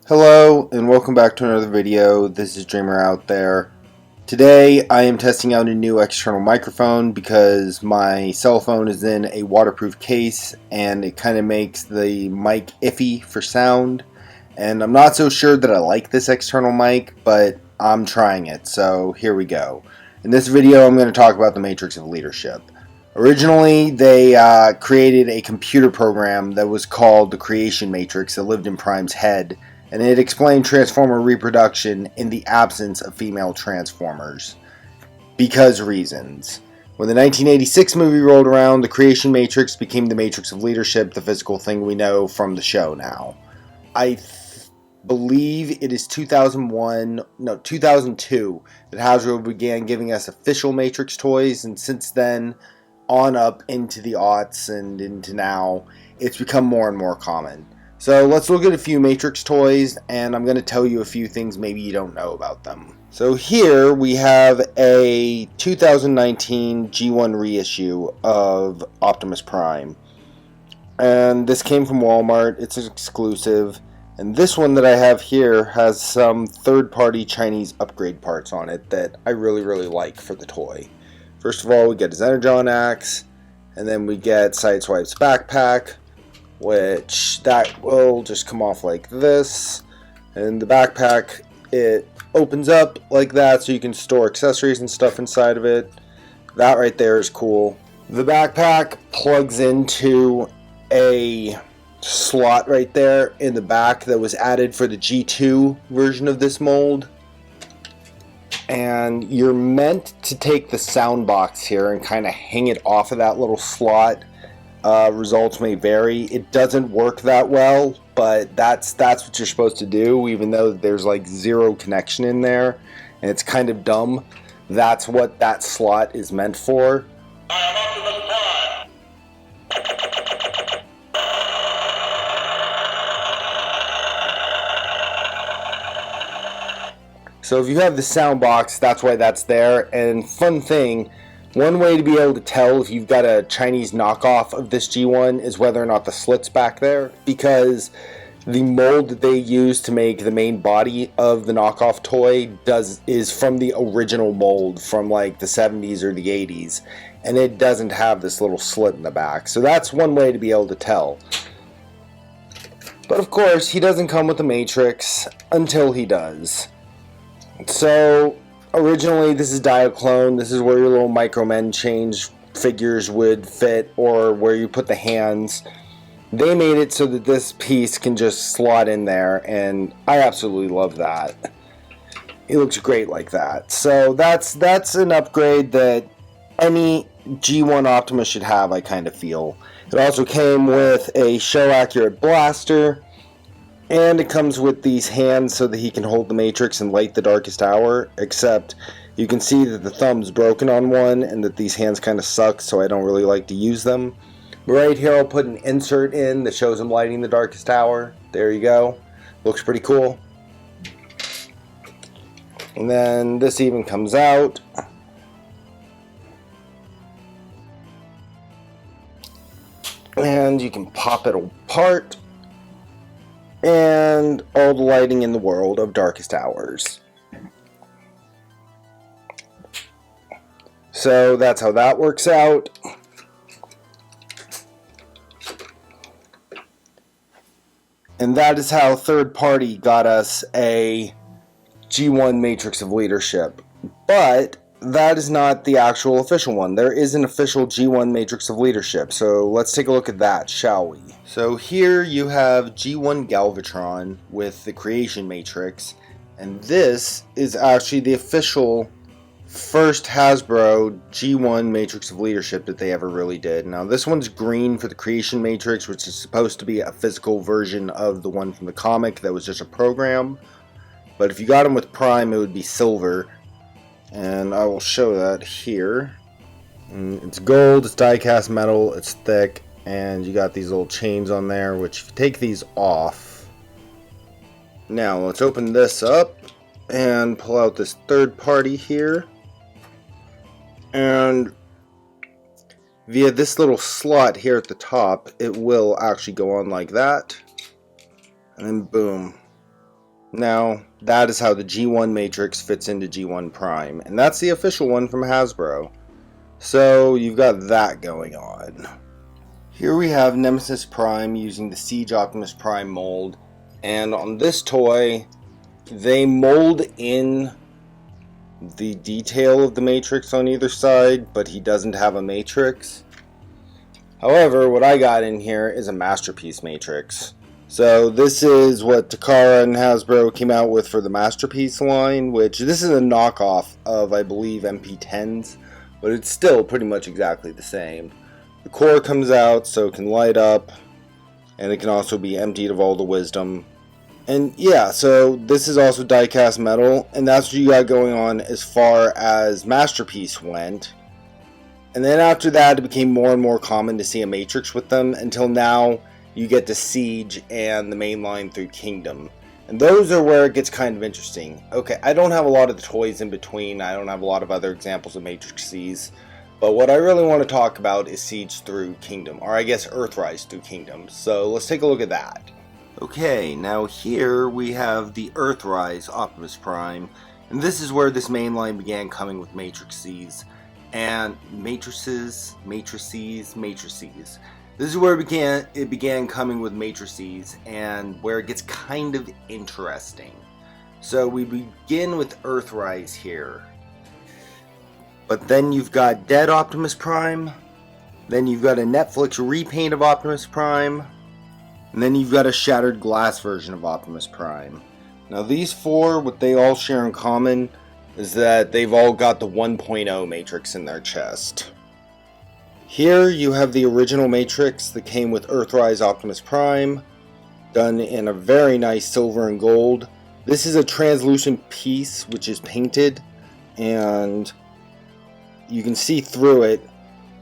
Hello and welcome back to another video. This is Dreamer out there. Today I am testing out a new external microphone because my cell phone is in a waterproof case and it kind of makes the mic iffy for sound, and I'm not so sure that I like this external mic, but I'm trying it, so here we go. In this video I'm going to talk about the Matrix of Leadership. Originally, they created a computer program that was called the Creation Matrix that lived in Prime's head, and it explained transformer reproduction in the absence of female transformers. Because reasons. When the 1986 movie rolled around, the Creation Matrix became the Matrix of Leadership, the physical thing we know from the show now. I believe it is 2002 that Hasbro began giving us official Matrix toys, and since then on up into the aughts and into now, it's become more and more common. So let's look at a few Matrix toys, and I'm going to tell you a few things maybe you don't know about them. So here we have a 2019 G1 reissue of Optimus Prime. And this came from Walmart. It's exclusive. And this one that I have here has some third-party Chinese upgrade parts on it that I really like for the toy. First of all, we get his Energon axe, and then we get Sideswipe's backpack, which that will just come off like this. And the backpack, it opens up like that so you can store accessories and stuff inside of it. That right there is cool. The backpack plugs into a slot right there in the back that was added for the G2 version of this mold. And you're meant to take the sound box here and kind of hang it off of that little slot. Results may vary. It doesn't work that well, but that's what you're supposed to do, even though there's like zero connection in there, and it's kind of dumb. That's what that slot is meant for. I am Optimus Prime. So if you have the sound box, that's why that's there. And fun thing, one way to be able to tell if you've got a Chinese knockoff of this G1 is whether or not the slit's back there, because the mold that they use to make the main body of the knockoff toy is from the original mold from like the 70s or the 80s, and it doesn't have this little slit in the back. So that's one way to be able to tell. But of course, he doesn't come with the Matrix until he does. So originally, this is Diaclone. This is where your little Micromen change figures would fit, or where you put the hands. They made it so that this piece can just slot in there, and I absolutely love that. It looks great like that. So that's an upgrade that any G1 Optimus should have, I kind of feel. It also came with a show-accurate blaster, and it comes with these hands so that he can hold the Matrix and light the darkest hour, except you can see that the thumb's broken on one and that these hands kind of suck, so I don't really like to use them. But right here I'll put an insert in that shows him lighting the darkest hour. There you go. Looks pretty cool. And then this even comes out. And you can pop it apart. And all the lighting in the world of darkest hours. So that's how that works out. And that is how third party got us a G1 Matrix of Leadership. But that is not the actual official one. There is an official G1 Matrix of Leadership. So let's take a look at that, shall we? So here you have G1 Galvatron with the Creation Matrix, and this is actually the official first Hasbro G1 Matrix of Leadership that they ever really did. Now this one's green for the Creation Matrix, which is supposed to be a physical version of the one from the comic that was just a program. But if you got them with Prime, it would be silver, and I will show that here. And it's gold, it's die-cast metal, it's thick. And you got these little chains on there, which if you take these off. Now let's open this up and pull out this third party here. And via this little slot here at the top, it will actually go on like that. And then boom. Now, that is how the G1 matrix fits into G1 Prime, and that's the official one from Hasbro. So, you've got that going on. Here we have Nemesis Prime using the Siege Optimus Prime mold, and on this toy, they mold in the detail of the matrix on either side, but he doesn't have a matrix. However, what I got in here is a masterpiece matrix. So this is what Takara and Hasbro came out with for the masterpiece line, which this is a knockoff of, I believe, MP10s, but it's still pretty much exactly the same. The core comes out so it can light up, and it can also be emptied of all the wisdom. And yeah, so this is also die-cast metal, and that's what you got going on as far as Masterpiece went. And then after that, it became more and more common to see a Matrix with them, until now you get to Siege and the main line through Kingdom. And those are where it gets kind of interesting. Okay, I don't have a lot of the toys in between, I don't have a lot of other examples of Matrices, but what I really want to talk about is Siege through Kingdom, or I guess Earthrise through Kingdom. So let's take a look at that. Okay, now here we have the Earthrise Optimus Prime, and this is where this main line began coming with Matrices, and Matrices. This is where it began coming with Matrices, and where it gets kind of interesting. So we begin with Earthrise here, but then you've got Dead Optimus Prime, then you've got a Netflix repaint of Optimus Prime, and then you've got a shattered glass version of Optimus Prime. Now these four, what they all share in common is that they've all got the 1.0 matrix in their chest. Here you have the original matrix that came with Earthrise Optimus Prime, done in a very nice silver and gold. This is a translucent piece which is painted, and you can see through it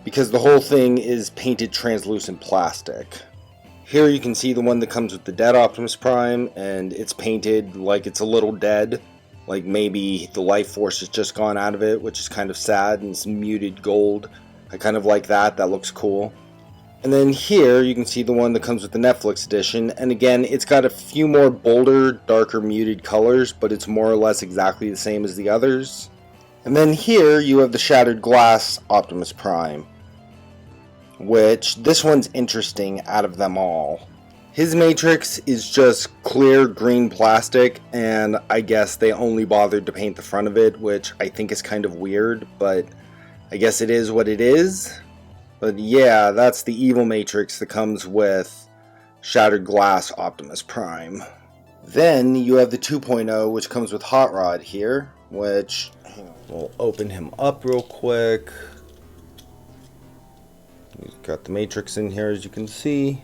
because the whole thing is painted translucent plastic. Here you can see the one that comes with the Dead Optimus Prime, and it's painted like it's a little dead, like maybe the life force has just gone out of it, which is kind of sad, and it's muted gold. I kind of like that, that looks cool. And then here you can see the one that comes with the Netflix edition, and again it's got a few more bolder, darker muted colors, but it's more or less exactly the same as the others. And then here you have the Shattered Glass Optimus Prime, which this one's interesting out of them all. His matrix is just clear green plastic, and I guess they only bothered to paint the front of it, which I think is kind of weird, but I guess it is what it is. But yeah, that's the evil matrix that comes with Shattered Glass Optimus Prime. Then you have the 2.0, which comes with Hot Rod here, which we'll open him up real quick. He's got the matrix in here, as you can see.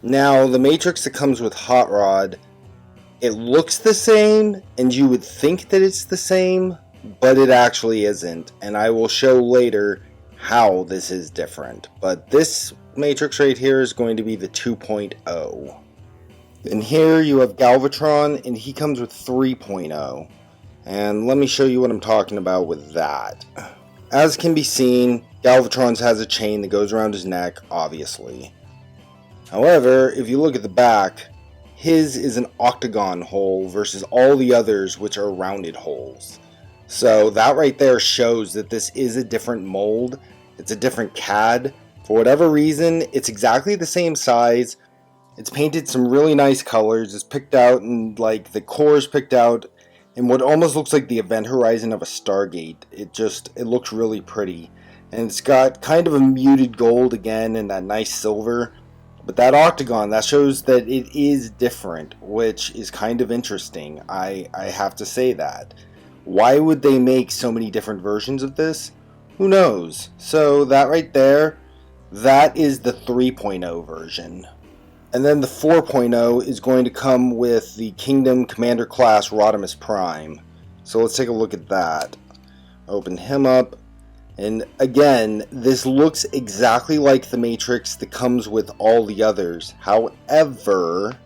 Now, the matrix that comes with Hot Rod, it looks the same, and you would think that it's the same, but it actually isn't. And I will show later how this is different. But this matrix right here is going to be the 2.0. And here you have Galvatron, and he comes with 3.0. And let me show you what I'm talking about with that. As can be seen, Galvatron's has a chain that goes around his neck, obviously. However, if you look at the back, his is an octagon hole versus all the others, which are rounded holes. So that right there shows that this is a different mold. It's a different CAD. For whatever reason, it's exactly the same size. It's painted some really nice colors. It's picked out, and like the core is picked out in what almost looks like the event horizon of a Stargate. It looks really pretty. And it's got kind of a muted gold again and that nice silver. But that octagon, that shows that it is different, which is kind of interesting. I have to say that. Why would they make so many different versions of this? Who knows? So that right there, that is the 3.0 version. And then the 4.0 is going to come with the Kingdom Commander Class Rodimus Prime. So let's take a look at that. Open him up. And again, this looks exactly like the matrix that comes with all the others. However,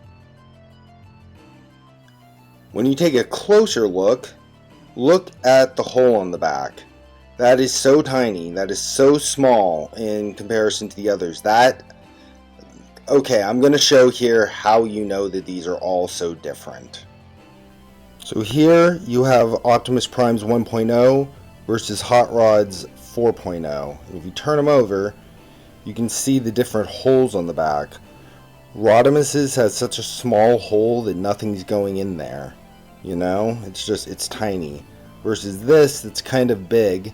when you take a closer look at the hole on the back. That is so tiny. That is so small in comparison to the others. Okay, I'm going to show here how you know that these are all so different. So here you have Optimus Prime's 1.0 versus Hot Rod's 4.0. If you turn them over, you can see the different holes on the back. Rodimus's has such a small hole that nothing's going in there. You know, it's tiny. Versus this, it's kind of big.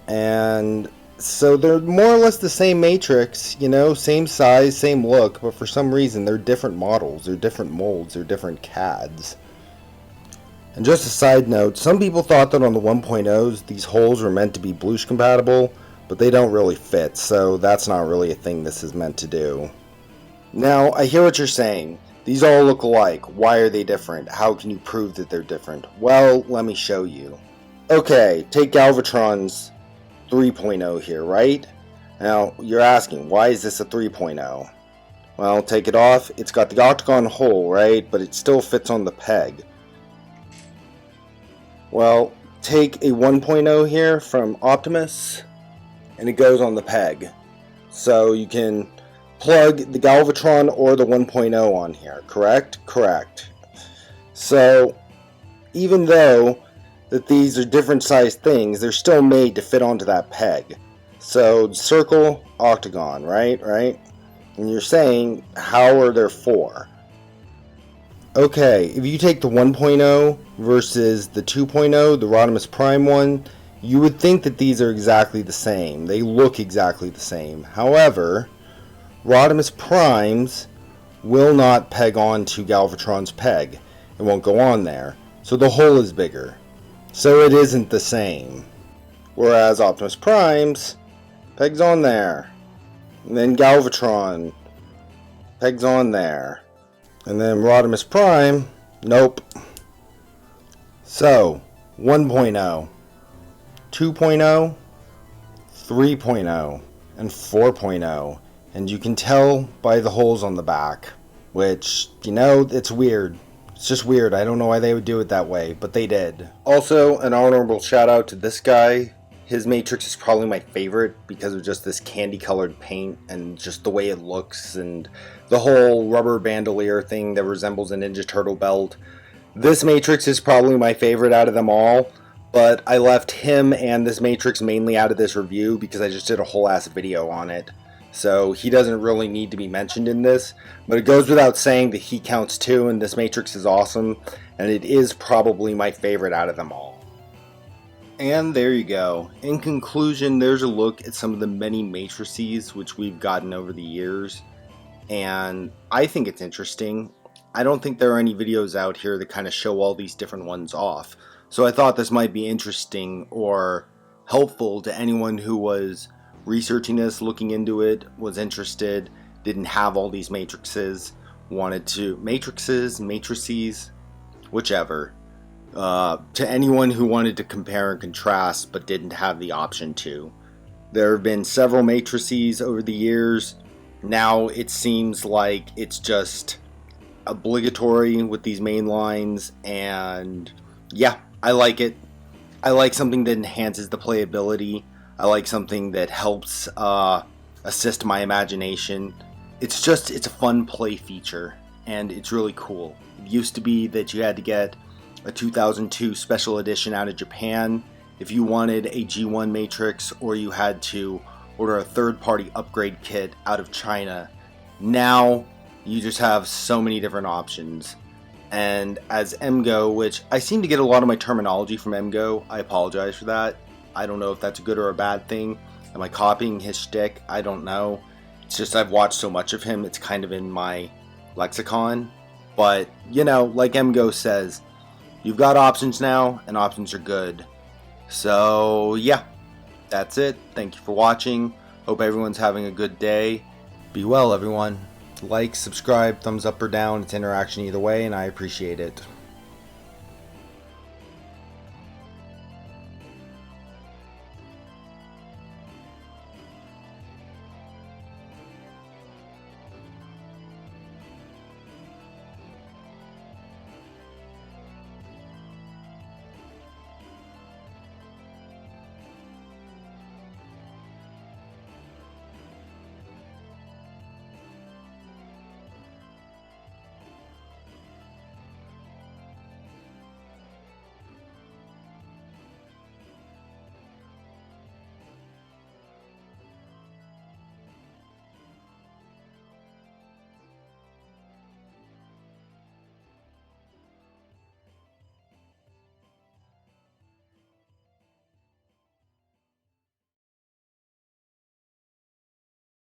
And so they're more or less the same matrix, you know, same size, same look, but for some reason they're different models, they're different molds, they're different CADs. And just a side note, some people thought that on the 1.0s these holes were meant to be Blush compatible, but they don't really fit, so that's not really a thing this is meant to do. Now, I hear what you're saying. These all look alike. Why are they different? How can you prove that they're different? Well, let me show you. Okay, take Galvatron's 3.0 here, right? Now, you're asking, why is this a 3.0? Well, take it off. It's got the octagon hole, right? But it still fits on the peg. Well, take a 1.0 here from Optimus, and it goes on the peg. So you can plug the Galvatron or the 1.0 on here, correct? Correct. So, even though that these are different sized things, they're still made to fit onto that peg. So, circle, octagon, right? And you're saying, how are there four? Okay, if you take the 1.0 versus the 2.0, the Rodimus Prime one, you would think that these are exactly the same. They look exactly the same. However, Rodimus Primes will not peg onto Galvatron's peg. It won't go on there. So the hole is bigger. So it isn't the same. Whereas Optimus Prime's pegs on there. And then Galvatron pegs on there. And then Rodimus Prime, nope. So, 1.0, 2.0, 3.0, and 4.0. And you can tell by the holes on the back. Which, you know, it's weird. It's just weird. I don't know why they would do it that way, but they did. Also, an honorable shout out to this guy. His Matrix is probably my favorite because of just this candy colored paint and just the way it looks and the whole rubber bandolier thing that resembles a Ninja Turtle belt. This Matrix is probably my favorite out of them all, but I left him and this Matrix mainly out of this review because I just did a whole ass video on it. So he doesn't really need to be mentioned in this, but it goes without saying that he counts too, and this Matrix is awesome, and it is probably my favorite out of them all. And there you go. In conclusion, there's a look at some of the many matrices which we've gotten over the years, and I think it's interesting. I don't think there are any videos out here that kind of show all these different ones off, so I thought this might be interesting or helpful to anyone who was researching this, looking into it, was interested, didn't have all these matrices, wanted to matrices, whichever. To anyone who wanted to compare and contrast but didn't have the option to. There have been several matrices over the years. Now it seems like it's just obligatory with these main lines, and yeah, I like it. I like something that enhances the playability. I like something that helps assist my imagination. It's a fun play feature, and it's really cool. It used to be that you had to get a 2002 special edition out of Japan if you wanted a G1 Matrix, or you had to order a third-party upgrade kit out of China. Now you just have so many different options. And as MGO, which I seem to get a lot of my terminology from MGO, I apologize for that. I don't know if that's a good or a bad thing. Am I copying his shtick? I don't know. It's just I've watched so much of him, it's kind of in my lexicon. But, you know, like MGO says, you've got options now, and options are good. So, yeah, that's it. Thank you for watching. Hope everyone's having a good day. Be well, everyone. Like, subscribe, thumbs up or down. It's interaction either way, and I appreciate it.